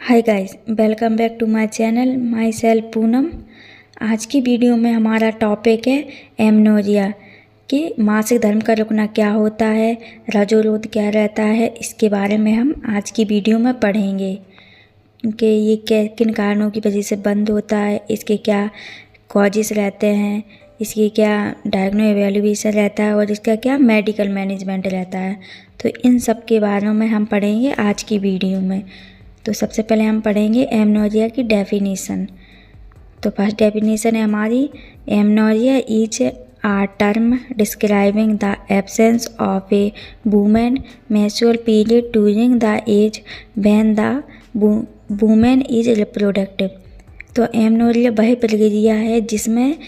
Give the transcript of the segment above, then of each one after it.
Hi guys, welcome back to my channel. Myself Poonam. आज की video में हमारा टॉपिक है एमनोरिया कि मासिक धर्म का रुकना क्या होता है, रजोरोध क्या रहता है। इसके बारे में हम आज की वीडियो में पढ़ेंगे कि ये किन कारणों की वजह से बंद होता है, इसके क्या कॉजेस रहते हैं, इसकी क्या डायग्नो एवेल्युएशन रहता है और इसका क्या मेडिकल मैनेजमेंट रहता है। तो इन सब के बारे में हम पढ़ेंगे आज की वीडियो में। तो सबसे पहले हम पढ़ेंगे एमनोरिया की डेफिनेशन। तो फर्स्ट डेफिनेशन है हमारी, amenorrhoea is a term describing the absence of a women menstrual period during the age when the women is reproductive. तो एमनोरिया वह प्रक्रिया है जिसमें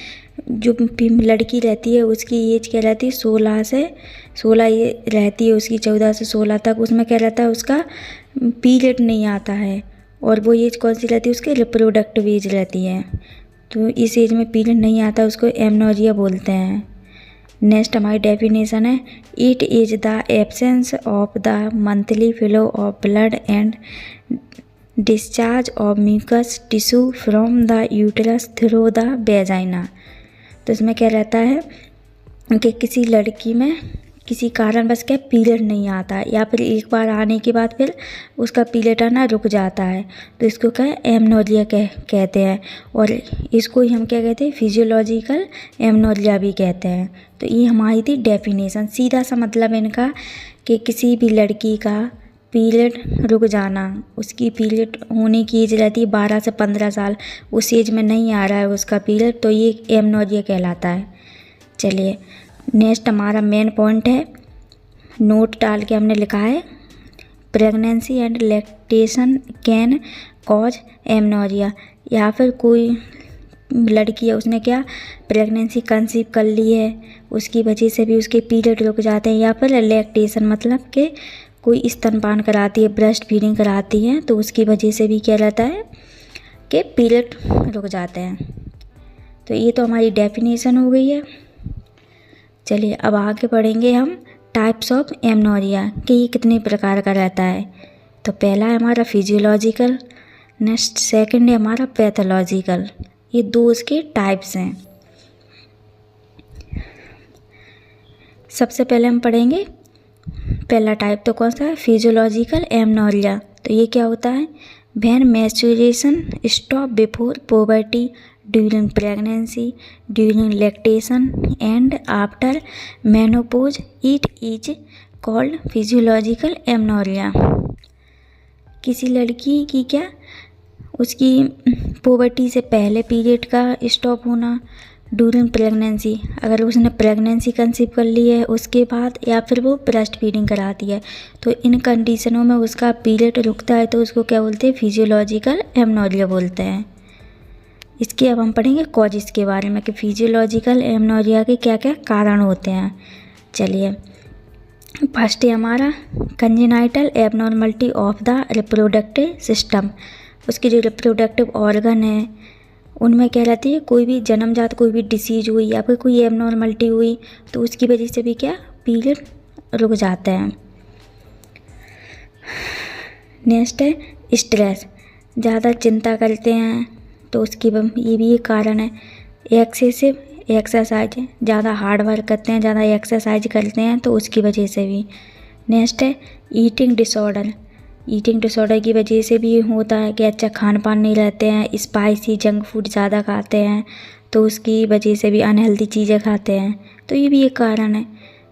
जो लड़की रहती है उसकी एज क्या रहती है, 16 ये रहती है उसकी, 14 से 16 तक। उसमें क्या रहता है, उसका पीरियड नहीं आता है। और वो एज कौन सी रहती है, उसकी रिप्रोडक्टिव एज रहती है। तो इस एज में पीरियड नहीं आता, उसको एमनोरिया बोलते हैं। नेक्स्ट हमारी डेफिनेशन है, it is the absence of the monthly flow of blood and discharge of mucus tissue from the uterus through the vagina. तो इसमें क्या रहता है कि किसी लड़की में किसी कारणवश क्या पीरियड नहीं आता है, या फिर एक बार आने के बाद फिर उसका पीरियड आना रुक जाता है, तो इसको क्या एमनोरिया कहते हैं। और इसको ही हम क्या कहते हैं, फिजियोलॉजिकल एमनोरिया भी कहते हैं। तो ये हमारी थी डेफिनेशन। सीधा सा मतलब इनका कि किसी भी लड़की का पीरियड रुक जाना, उसकी पीरियड होने की एज रहती है 12 से 15 साल, उस एज में नहीं आ रहा है उसका पीरियड, तो ये एमनोरिया कहलाता है। चलिए नेक्स्ट हमारा मेन पॉइंट है, नोट डाल के हमने लिखा है, pregnancy and lactation can cause amenorrhoea. या फिर कोई लड़की है, उसने क्या प्रेगनेंसी कंसीव कर ली है, उसकी वजह से भी उसके पीरियड रुक जाते हैं। या फिर लैक्टेशन मतलब कि कोई स्तनपान कराती है, ब्रेस्ट फीडिंग कराती है, तो उसकी वजह से भी क्या रहता है कि पीरियड रुक जाते हैं। तो ये तो हमारी डेफिनेशन हो गई है। चलिए अब आगे बढ़ेंगे हम टाइप्स ऑफ एमनोरिया कि ये कितने प्रकार का रहता है। तो पहला है हमारा फिजियोलॉजिकल, नेक्स्ट सेकंड है हमारा पैथोलॉजिकल। ये दो इसके टाइप्स हैं। सबसे पहले हम पढ़ेंगे पहला टाइप, तो कौन सा है, फिजियोलॉजिकल एमनोरिया। तो ये क्या होता है, when menstruation stop before puberty, during pregnancy, during lactation and after menopause, it is called physiological amenorrhoea. किसी लड़की की क्या, उसकी पुबर्टी से पहले पीरियड का स्टॉप होना, ड्यूरिंग प्रेगनेंसी, अगर उसने प्रेगनेंसी कंसीव कर ली है उसके बाद, या फिर वो ब्रेस्ट फीडिंग कराती है, तो इन कंडीशनों में उसका पीरियड रुकता है, तो उसको क्या बोलते हैं, फिजियोलॉजिकल एमनोरिया बोलते हैं। इसके अब हम पढ़ेंगे कॉजेस के बारे में कि फिजियोलॉजिकल एमनोरिया के क्या क्या कारण होते हैं। चलिए फर्स्ट है हमारा congenital abnormality of the reproductive system. उसके जो रिप्रोडक्टिव ऑर्गन है उनमें क्या रहती है, कोई भी जन्मजात कोई भी डिसीज़ हुई या फिर कोई एबनॉर्मलिटी हुई, तो उसकी वजह से भी क्या पीरियड रुक जाता है। नेक्स्ट है स्ट्रेस, ज़्यादा चिंता करते हैं तो उसकी ये भी एक कारण है। एक्सेसिव एक्सरसाइज, ज़्यादा हार्ड वर्क करते हैं, ज़्यादा एक्सरसाइज करते हैं, तो उसकी वजह से भी। नेक्स्ट है ईटिंग डिसऑर्डर, ईटिंग डिसऑर्डर की वजह से भी होता है कि अच्छा खान पान नहीं रहते हैं, स्पाइसी जंक फूड ज़्यादा खाते हैं, तो उसकी वजह से भी अनहेल्दी चीज़ें खाते हैं, तो ये भी एक कारण है।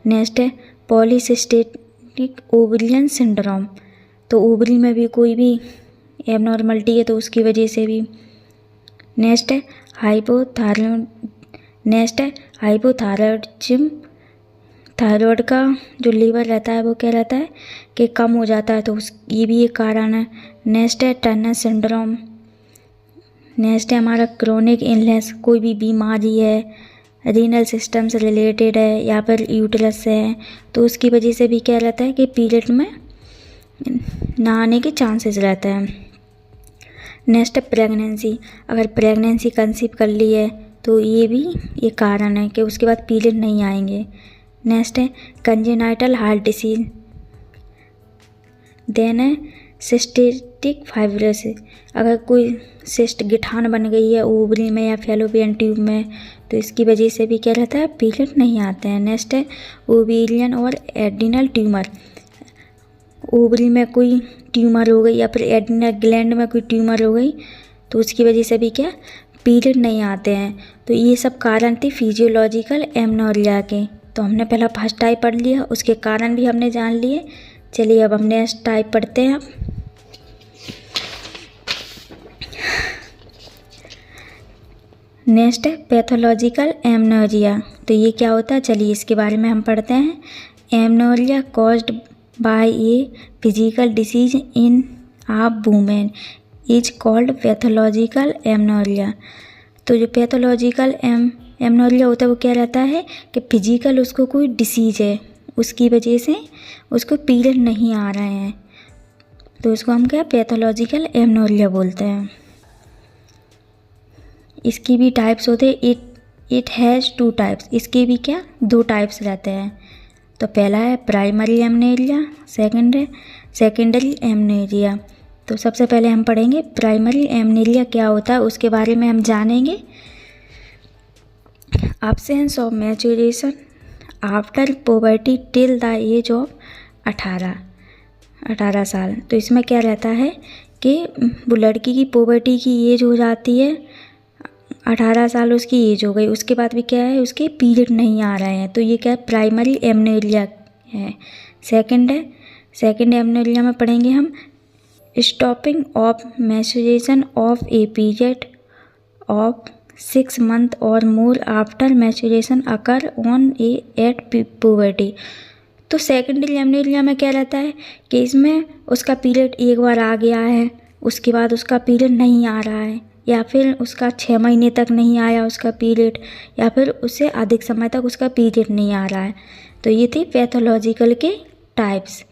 नेक्स्ट है पॉलीसिस्टिक ओवरियन सिंड्रोम, तो ओवरी में भी कोई भी एबनॉर्मलिटी है तो उसकी वजह से भी। नेक्स्ट है हाइपोथायरॉयडिज्म, थायराइड का जो लीवर रहता है वो क्या रहता है कि कम हो जाता है, तो ये भी एक कारण है। नेक्स्ट है टर्नर सिंड्रोम। नेक्स्ट है हमारा क्रोनिक इलनेस, कोई भी बीमारी है, रीनल सिस्टम से रिलेटेड है या फिर यूटेरस से है, तो उसकी वजह से भी क्या रहता है कि पीरियड में ना आने के चांसेस रहते हैं। नेक्स्ट है प्रेगनेंसी, अगर प्रेगनेंसी कंसीव कर ली है तो ये भी एक कारण है कि उसके बाद पीरियड नहीं आएंगे। नेक्स्ट है कंजेनाइटल हार्ट डिसीज, देन है सिस्टेटिक फाइब्रोसिस, अगर कोई सिस्ट गिठान बन गई है ओवरी में या फैलोपियन ट्यूब में तो इसकी वजह से भी क्या रहता है, पीरियड नहीं आते हैं। नेक्स्ट है ओवेरियन और एडिनल ट्यूमर, ओवरी में कोई ट्यूमर हो गई या फिर एडिनल ग्लैंड में कोई ट्यूमर हो गई तो उसकी वजह से भी क्या पीरियड नहीं आते हैं। तो ये सब कारण थे फिजियोलॉजिकल एमनोरिया के। तो हमने पहला फर्स्ट टाइप पढ़ लिया, उसके कारण भी हमने जान लिए। चलिए अब हम नेक्स्ट टाइप पढ़ते हैं। नेक्स्ट है पैथोलॉजिकल एमनोरिया। तो ये क्या होता है, चलिए इसके बारे में हम पढ़ते हैं। Amenorrhoea caused by a physical disease in a women is called pathological amenorrhoea. तो जो पैथोलॉजिकल एमनोरिया होता है वो क्या रहता है कि फिजिकल उसको कोई डिसीज है, उसकी वजह से उसको पीरियड नहीं आ रहे हैं, तो उसको हम क्या पैथोलॉजिकल एमनोरिया बोलते हैं। इसकी भी टाइप्स होते हैं, इट हैज़ 2 टाइप्स, इसके भी क्या 2 टाइप्स रहते हैं। तो पहला है प्राइमरी एमनोरिया, सेकंड है सेकेंडरी एमनोरिया। तो सबसे पहले हम पढ़ेंगे प्राइमरी एमनोरिया क्या होता है, उसके बारे में हम जानेंगे। Absence of maturation after puberty till the age of 18 साल। तो इसमें क्या रहता है कि वो लड़की की पुबर्टी की एज हो जाती है, 18 साल उसकी एज हो गई, उसके बाद भी क्या है उसके पीरियड नहीं आ रहे हैं, तो ये क्या है प्राइमरी एमनोरिया है। सेकंड एमनोरिया में पढ़ेंगे हम stopping of maturation of a period of 6 month और more after maturation occur on a at puberty. तो सेकेंडरी एमनोरिया में क्या रहता है कि इसमें उसका पीरियड एक बार आ गया है, उसके बाद उसका पीरियड नहीं आ रहा है, या फिर उसका 6 महीने तक नहीं आया उसका पीरियड, या फिर उससे अधिक समय तक उसका पीरियड नहीं आ रहा है। तो ये थे पैथोलॉजिकल के टाइप्स।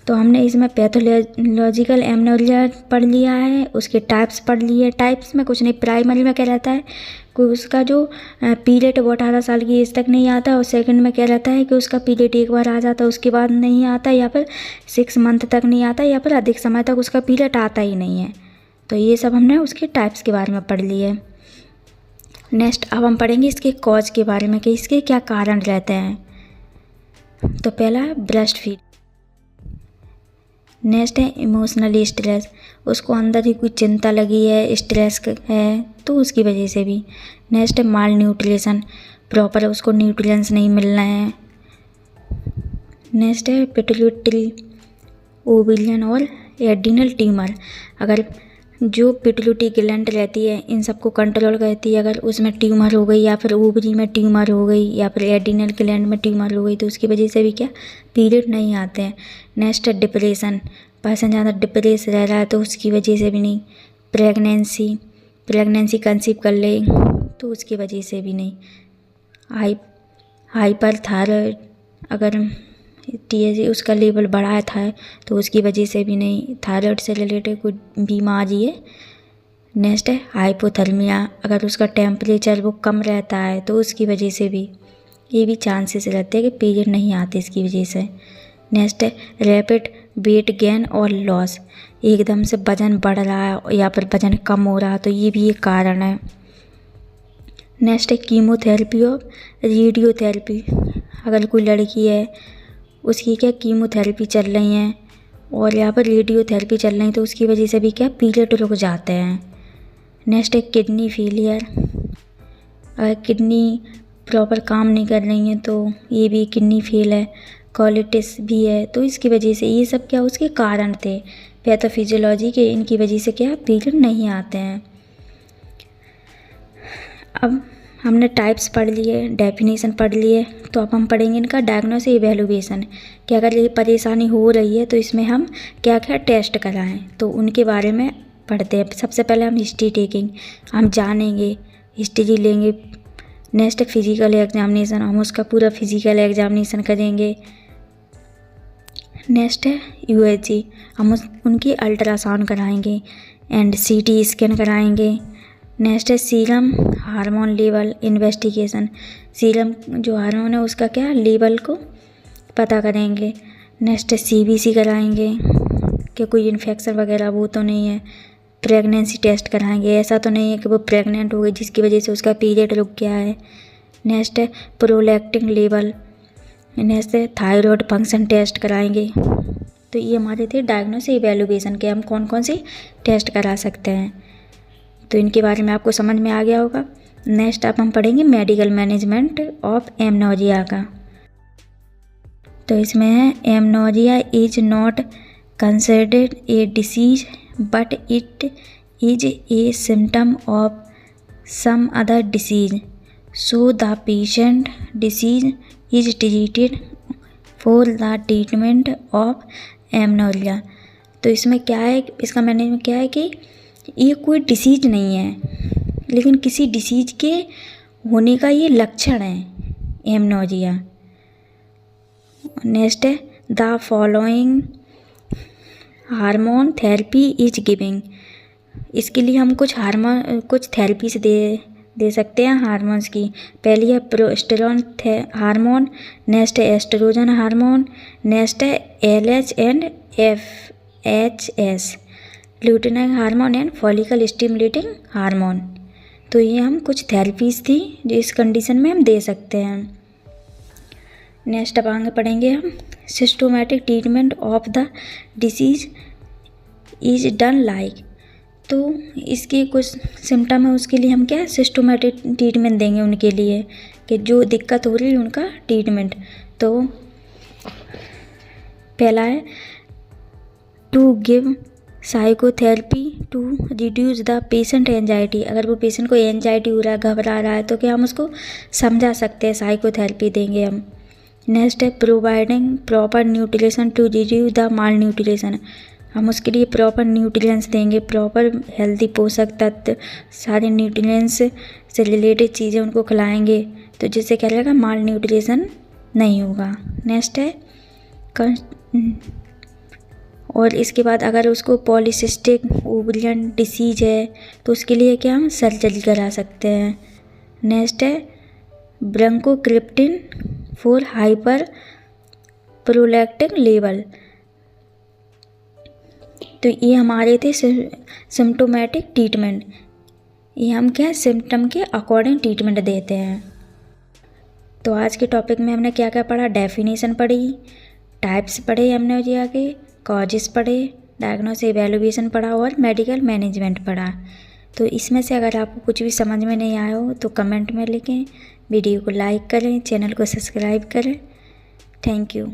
तो हमने इसमें पैथोलॉजिकल एमनोरिया पढ़ लिया है, उसके टाइप्स पढ़ लिए। टाइप्स में कुछ नहीं, प्राइमरी में क्या रहता है कि उसका जो पीरियड वो 18 साल की एज तक नहीं आता, और सेकंड में क्या रहता है कि उसका पीरियड एक बार आ जाता है उसके बाद नहीं आता, या फिर 6 मंथ तक नहीं आता, या फिर अधिक समय तक उसका पीरियड आता ही नहीं है। तो ये सब हमने उसके टाइप्स के बारे में पढ़ लिए। नेक्स्ट अब हम पढ़ेंगे इसके कॉज के बारे में कि इसके क्या कारण रहते हैं। तो पहला है ब्रेस्ट फीड। नेक्स्ट है इमोशनली स्ट्रेस, उसको अंदर ही कोई चिंता लगी है, स्ट्रेस है, तो उसकी वजह से भी। नेक्स्ट है माल न्यूट्रिशन, प्रॉपर उसको न्यूट्रिएंट्स नहीं मिल रहे हैं। नेक्स्ट है पिट्यूटरी, ओवेरियन और एडिनल ट्यूमर, अगर जो पिट्यूटरी ग्लैंड रहती है इन सबको कंट्रोल करती है, अगर उसमें ट्यूमर हो गई या फिर ओवरी में ट्यूमर हो गई या फिर एडिनल ग्लैंड में ट्यूमर हो गई तो उसकी वजह से भी क्या पीरियड नहीं आते हैं। नेक्स्ट है डिप्रेशन, पर्सन ज़्यादा डिप्रेस रह रहा है तो उसकी वजह से भी नहीं। प्रेगनेंसी कंसीव कर ले तो उसकी वजह से भी नहीं। हाइपर थायराइड, अगर TSH उसका लेवल बढ़ा था तो उसकी वजह से भी नहीं, थायराइड से रिलेटेड कोई बीमारी है। नेक्स्ट है हाइपोथर्मिया, अगर उसका टेम्परेचर वो कम रहता है तो उसकी वजह से भी ये भी चांसेस रहते हैं कि पीरियड नहीं आते इसकी वजह से। नेक्स्ट है रैपिड वेट गेन और लॉस, एकदम से वज़न बढ़ रहा है या फिर वज़न कम हो रहा है तो ये भी एक कारण है। नेक्स्ट है कीमोथेरेपी और रेडियोथेरेपी, अगर कोई लड़की है उसकी क्या कीमोथेरेपी चल रही हैं और यहाँ पर रेडियोथेरेपी चल रही है तो उसकी वजह से भी क्या पीरियड रुक जाते हैं। नेक्स्ट है किडनी फेलियर, अगर किडनी प्रॉपर काम नहीं कर रही हैं तो ये भी किडनी फेल है। कोलिटिस भी है, तो इसकी वजह से ये सब क्या उसके कारण थे पैथोफिजियोलॉजी के, इनकी वजह से क्या पीरियड नहीं आते हैं। अब हमने टाइप्स पढ़ लिए, डेफिनेशन पढ़ लिए, तो अब हम पढ़ेंगे इनका डायग्नोसिस इवैल्यूएशन कि अगर ये परेशानी हो रही है तो इसमें हम क्या क्या टेस्ट कराएं, तो उनके बारे में पढ़ते हैं। सबसे पहले हम हिस्ट्री टेकिंग, हम जानेंगे, हिस्ट्री लेंगे। नेक्स्ट फिजिकल एग्जामिनेशन, हम उसका पूरा फिजिकल एग्जामिनेशन करेंगे। नेक्स्ट है USG, हम उनकी अल्ट्रासाउंड कराएंगे एंड CT स्कैन कराएंगे। नेक्स्ट है serum hormone level investigation, serum जो हार्मोन है उसका क्या लेवल को पता करेंगे। नेक्स्ट है CBC कराएंगे कि कोई इन्फेक्शन वगैरह वो तो नहीं है। प्रेगनेंसी टेस्ट कराएंगे, ऐसा तो नहीं है कि वो प्रेग्नेंट हो गई जिसकी वजह से उसका पीरियड रुक गया है। नेक्स्ट है प्रोलैक्टिन लेवल। नेक्स्ट है थायराइड फंक्शन टेस्ट कराएंगे। तो ये हमारे थे डायग्नोसिस इवैल्यूएशन के हम कौन कौन से टेस्ट करा सकते हैं। तो इनके बारे में आपको समझ में आ गया होगा। नेक्स्ट अब हम पढ़ेंगे मेडिकल मैनेजमेंट ऑफ एमनोरिया का। तो इसमें है amenorrhoea is not considered a disease but it is a symptom of some other disease, so the patient disease is treated for the treatment of amenorrhoea. तो इसमें क्या है, इसका मैनेजमेंट क्या है कि ये कोई डिसीज नहीं है लेकिन किसी डिसीज के होने का ये लक्षण है एमनोरिया। नेक्स्ट है the following hormone therapy is giving. इसके लिए हम कुछ थेरेपीज दे सकते हैं हार्मोन्स की। पहली है प्रोस्टेरोन हार्मोन, नेक्स्ट है एस्ट्रोजन हार्मोन, नेक्स्ट है LH and FHS luteinizing hormone and follicle stimulating hormone. तो ये हम कुछ थेरेपीज थी जो इस कंडीशन में हम दे सकते हैं। नेक्स्ट अब आगे पढ़ेंगे हम systematic treatment of the disease is done like. तो इसके कुछ सिम्टम है, उसके लिए हम क्या सिस्टोमेटिक ट्रीटमेंट देंगे उनके लिए कि जो दिक्कत हो रही है उनका ट्रीटमेंट। तो पहला है to give psychotherapy to reduce the patient anxiety. अगर वो पेशेंट को एंजाइटी हो रहा है, घबरा रहा है, तो क्या हम उसको समझा सकते हैं, साइकोथेरेपी देंगे हम। नेक्स्ट है providing proper nutrition to reduce the malnutrition. हम उसके लिए प्रॉपर न्यूट्रिएंट्स देंगे, प्रॉपर हेल्दी पोषक तत्व, सारे न्यूट्रिएंट्स से रिलेटेड चीज़ें उनको खिलाएंगे, तो जिससे क्या रहेगा माल न्यूट्रिशन नहीं होगा। नेक्स्ट है और इसके बाद अगर उसको पॉलीसिस्टिक ओवरियन डिसीज है तो उसके लिए क्या हम सर्जरी करा सकते हैं। नेक्स्ट है ब्रोंकोक्रिप्टिन फॉर हाइपर प्रोलैक्टिन लेवल। तो ये हमारे थे सिम्टोमेटिक ट्रीटमेंट। ये हम क्या सिम्टम के अकॉर्डिंग ट्रीटमेंट देते हैं। तो आज के टॉपिक में हमने क्या क्या पढ़ा, डेफिनेशन पढ़ी, टाइप्स पढ़े एमनोरिया के, कॉजेस पढ़े, डायग्नोसिस इवैल्यूएशन पढ़ा और मेडिकल मैनेजमेंट पढ़ा। तो इसमें से अगर आपको कुछ भी समझ में नहीं आया हो तो कमेंट में लिखें, वीडियो को लाइक करें, चैनल को सब्सक्राइब करें। Thank you.